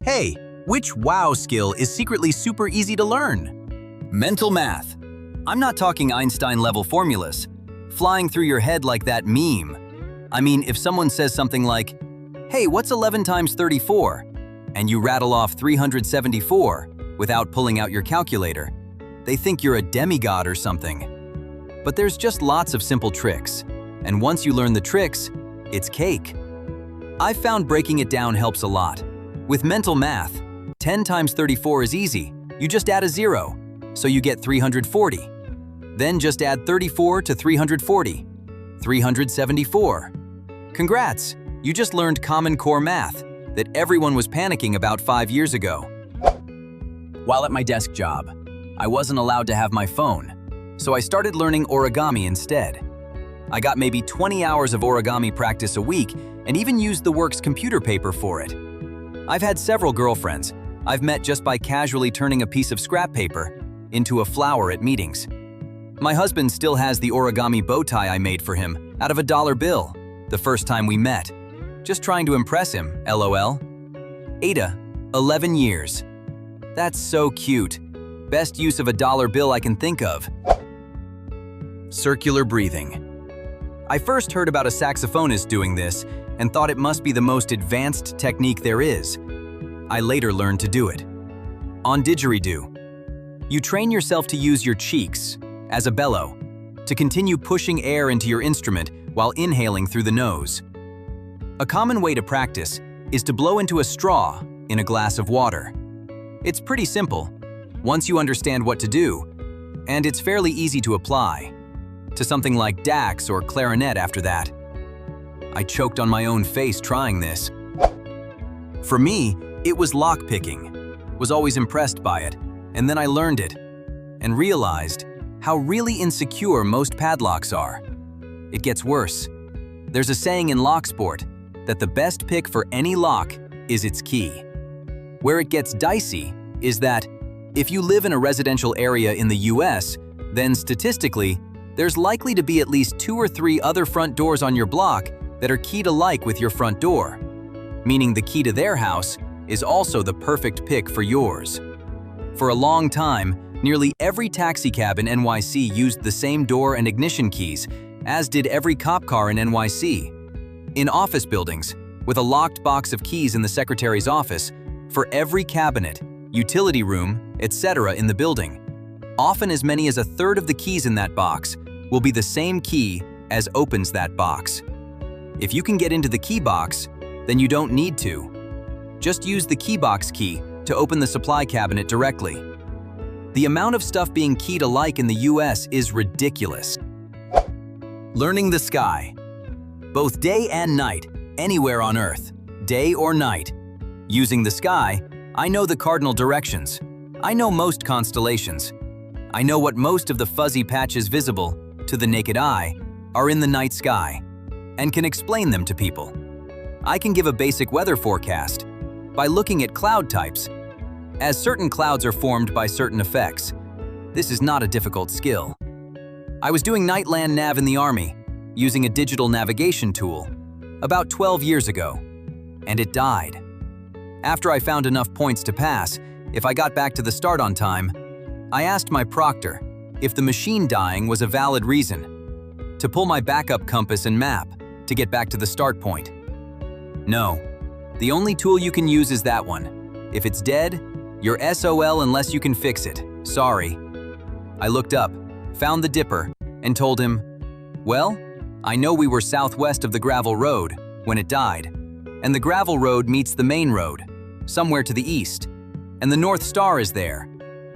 Hey, which wow skill is secretly super easy to learn? Mental math. I'm not talking Einstein-level formulas, flying through your head like that meme. I mean, if someone says something like, "Hey, what's 11 times 34?" and you rattle off 374 without pulling out your calculator, they think you're a demigod or something. But there's just lots of simple tricks, and once you learn the tricks, it's cake. I've found breaking it down helps a lot. With mental math, 10 times 34 is easy. You just add a 0, so you get 340. Then just add 34 to 340, 374. Congrats, you just learned Common Core math that everyone was panicking about 5 years ago. While at my desk job, I wasn't allowed to have my phone, so I started learning origami instead. I got maybe 20 hours of origami practice a week and even used the work's computer paper for it. I've had several girlfriends I've met just by casually turning a piece of scrap paper into a flower at meetings. My husband still has the origami bow tie I made for him out of a dollar bill the first time we met. Just trying to impress him, LOL. Ada, 11 years. That's so cute. Best use of a dollar bill I can think of. Circular breathing. I first heard about a saxophonist doing this and thought it must be the most advanced technique there is. I later learned to do it. On didgeridoo, you train yourself to use your cheeks, as a bellow, to continue pushing air into your instrument while inhaling through the nose. A common way to practice is to blow into a straw in a glass of water. It's pretty simple, once you understand what to do, and it's fairly easy to apply to something like Dax or clarinet after that. I choked on my own face trying this. For me, it was lockpicking. Was always impressed by it, and then I learned it and realized how really insecure most padlocks are. It gets worse. There's a saying in lock sport that the best pick for any lock is its key. Where it gets dicey is that if you live in a residential area in the US, then statistically, there's likely to be at least 2 or 3 other front doors on your block that are keyed-alike with your front door, meaning the key to their house is also the perfect pick for yours. For a long time, nearly every taxicab in NYC used the same door and ignition keys, as did every cop car in NYC. In office buildings, with a locked box of keys in the secretary's office, for every cabinet, utility room, etc. in the building, often as many as a third of the keys in that box will be the same key as opens that box. If you can get into the key box, then you don't need to. Just use the key box key to open the supply cabinet directly. The amount of stuff being keyed alike in the US is ridiculous. Learning the sky. Both day and night, anywhere on Earth, day or night. Using the sky, I know the cardinal directions. I know most constellations. I know what most of the fuzzy patches visible, to the naked eye, are in the night sky, and can explain them to people. I can give a basic weather forecast by looking at cloud types, as certain clouds are formed by certain effects. This is not a difficult skill. I was doing Nightland Nav in the Army, using a digital navigation tool, about 12 years ago, and it died. After I found enough points to pass, if I got back to the start on time, I asked my proctor if the machine dying was a valid reason to pull my backup compass and map to get back to the start point. No, the only tool you can use is that one. If it's dead, you're SOL unless you can fix it. Sorry. I looked up, found the dipper, and told him, well, I know we were southwest of the gravel road when it died, and the gravel road meets the main road, somewhere to the east, and the North Star is there,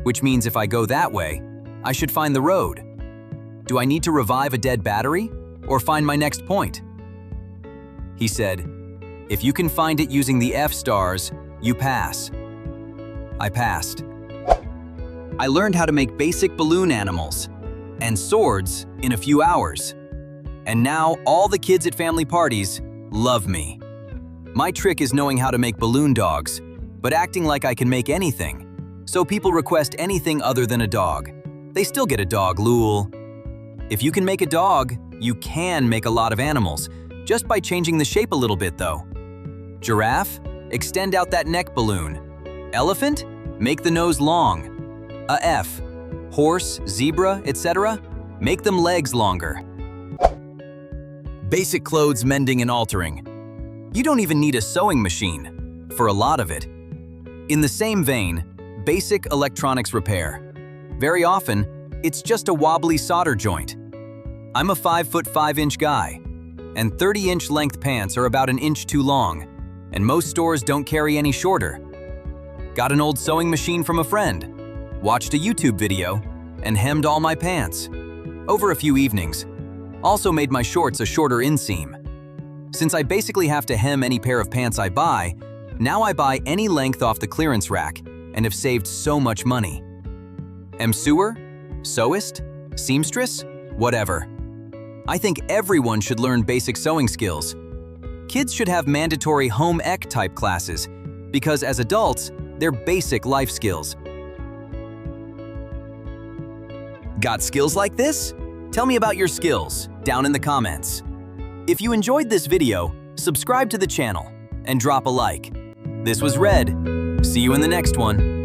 which means if I go that way, I should find the road. Do I need to revive a dead battery or find my next point? He said, if you can find it using the F-stars, you pass. I passed. I learned how to make basic balloon animals and swords in a few hours. And now all the kids at family parties love me. My trick is knowing how to make balloon dogs, but acting like I can make anything. So people request anything other than a dog. They still get a dog, lol. If you can make a dog, you can make a lot of animals, just by changing the shape a little bit though. Giraffe? Extend out that neck balloon. Elephant? Make the nose long. A F. Horse, zebra, etc.? Make them legs longer. Basic clothes mending and altering. You don't even need a sewing machine, for a lot of it. In the same vein, basic electronics repair. Very often, it's just a wobbly solder joint. I'm a 5'5" guy, and 30-inch length pants are about an inch too long, and most stores don't carry any shorter. Got an old sewing machine from a friend, watched a YouTube video, and hemmed all my pants. Over a few evenings. Also made my shorts a shorter inseam. Since I basically have to hem any pair of pants I buy, now I buy any length off the clearance rack and have saved so much money. Am sewer? Sewist? Seamstress? Whatever. I think everyone should learn basic sewing skills. Kids should have mandatory home ec type classes because as adults, they're basic life skills. Got skills like this? Tell me about your skills down in the comments. If you enjoyed this video, subscribe to the channel and drop a like. This was Red. See you in the next one.